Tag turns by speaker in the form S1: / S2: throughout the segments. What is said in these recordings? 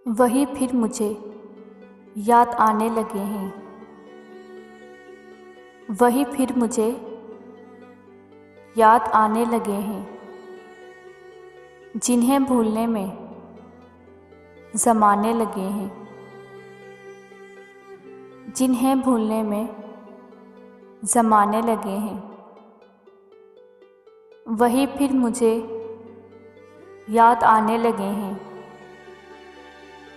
S1: वही फिर मुझे याद आने लगे हैं। वही फिर मुझे याद आने लगे हैं, जिन्हें भूलने में ज़माने लगे हैं। जिन्हें भूलने में ज़माने लगे हैं। वही फिर मुझे याद आने लगे हैं,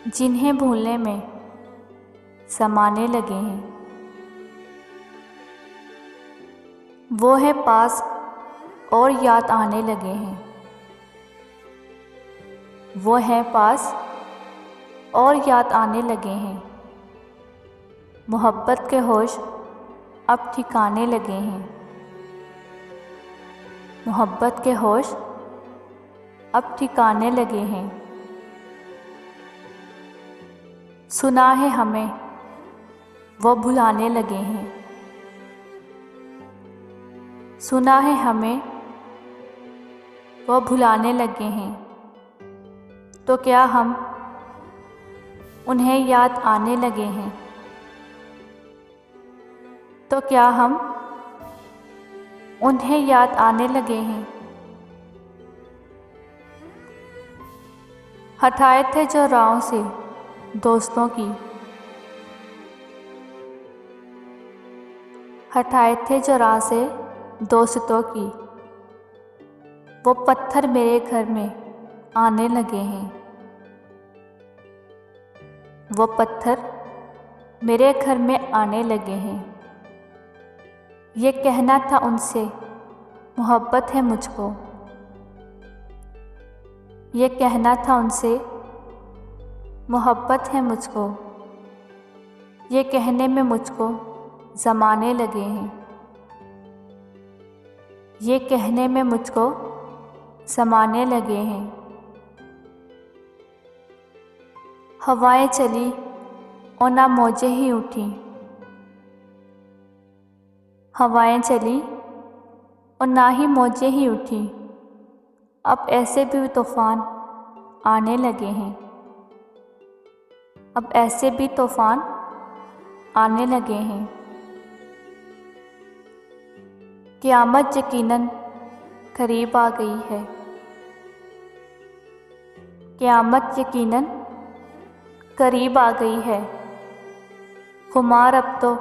S1: जिन्हें भूलने में समाने लगे हैं। वो है पास और याद आने लगे हैं। वो है पास और याद आने लगे हैं। मोहब्बत के होश अब ठिकाने लगे हैं। मोहब्बत के होश अब ठिकाने लगे हैं। सुना है हमें वो भुलाने लगे हैं। सुना है हमें वो भुलाने लगे हैं। तो क्या हम उन्हें याद आने लगे हैं? तो क्या हम उन्हें याद आने लगे हैं? हटाए थे जो राहों से दोस्तों की। हटाए थे जो राह से दोस्तों की। वो पत्थर मेरे घर में आने लगे हैं। वो पत्थर मेरे घर में आने लगे हैं। ये कहना था उनसे मोहब्बत है मुझको। ये कहना था उनसे मोहब्बत है मुझको। ये कहने में मुझको ज़माने लगे हैं। ये कहने में मुझको समाने लगे हैं। हवाएं चली और ना मौजें ही उठी। हवाएं चली और ना ही मौजें ही उठी। अब ऐसे भी तूफ़ान आने लगे हैं। अब ऐसे भी तूफ़ान आने लगे हैं। क़यामत यकीनन करीब आ गई है। क़यामत यकीनन करीब आ गई है। खुमार अब तो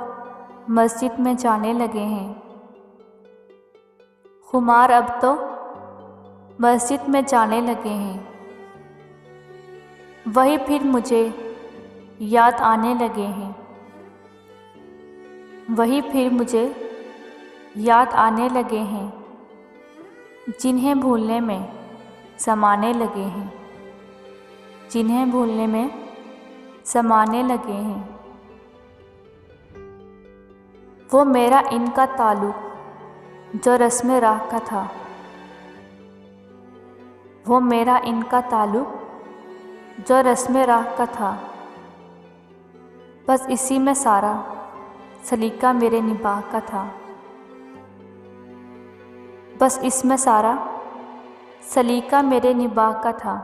S1: मस्जिद में जाने लगे हैं। खुमार अब तो मस्जिद में जाने लगे हैं। वही फिर मुझे याद आने लगे हैं। वही फिर मुझे याद आने लगे हैं, जिन्हें भूलने में समाने लगे हैं। जिन्हें भूलने में समाने लगे हैं। वो मेरा इनका ताल्लुक़ जो रस्म राह का था। वो मेरा इनका ताल्लुक़ जो रस्म राह का था। बस इसी में सारा सलीका मेरे निबाह का था। बस इसमें सारा सलीका मेरे निबाह का था।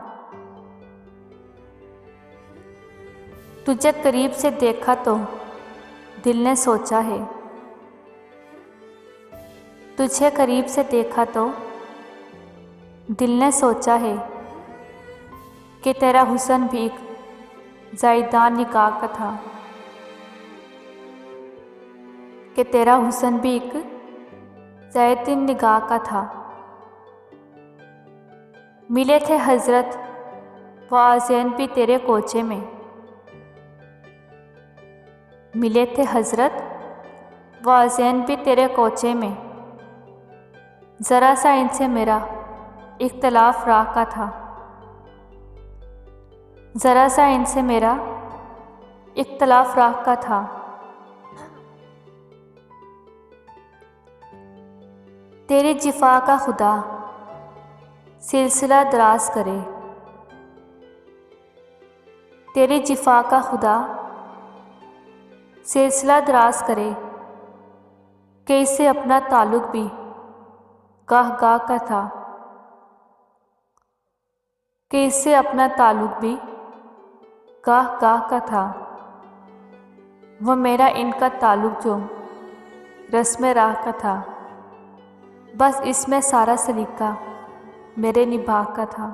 S1: तुझे करीब से देखा तो दिल ने सोचा है। तुझे करीब से देखा तो दिल ने सोचा है कि तेरा हुस्न भी एक ज़ायदान निगाह का था। कि तेरा हुस्न भी एक ज़ायदान निगाह का था। मिले थे हज़रत व आज़ैन भी तेरे कोचे में। मिले थे हज़रत व आज़ैन भी तेरे कोचे में। ज़रा सा इनसे मेरा इख्तलाफ राह का था। ज़रा सा इनसे मेरा इख्तलाफ राह का था। तेरी जिफा का खुदा सिलसिला दराज करे। तेरी जिफा का खुदा सिलसिला दराज करे कि इससे अपना ताल्लुक़ भी गाह गाह का था। कि इससे अपना ताल्लुक़ भी काह काह का था। वो मेरा इनका ताल्लुक जो रस्म राह का था, बस इसमें सारा सलीका मेरे निभाह का था।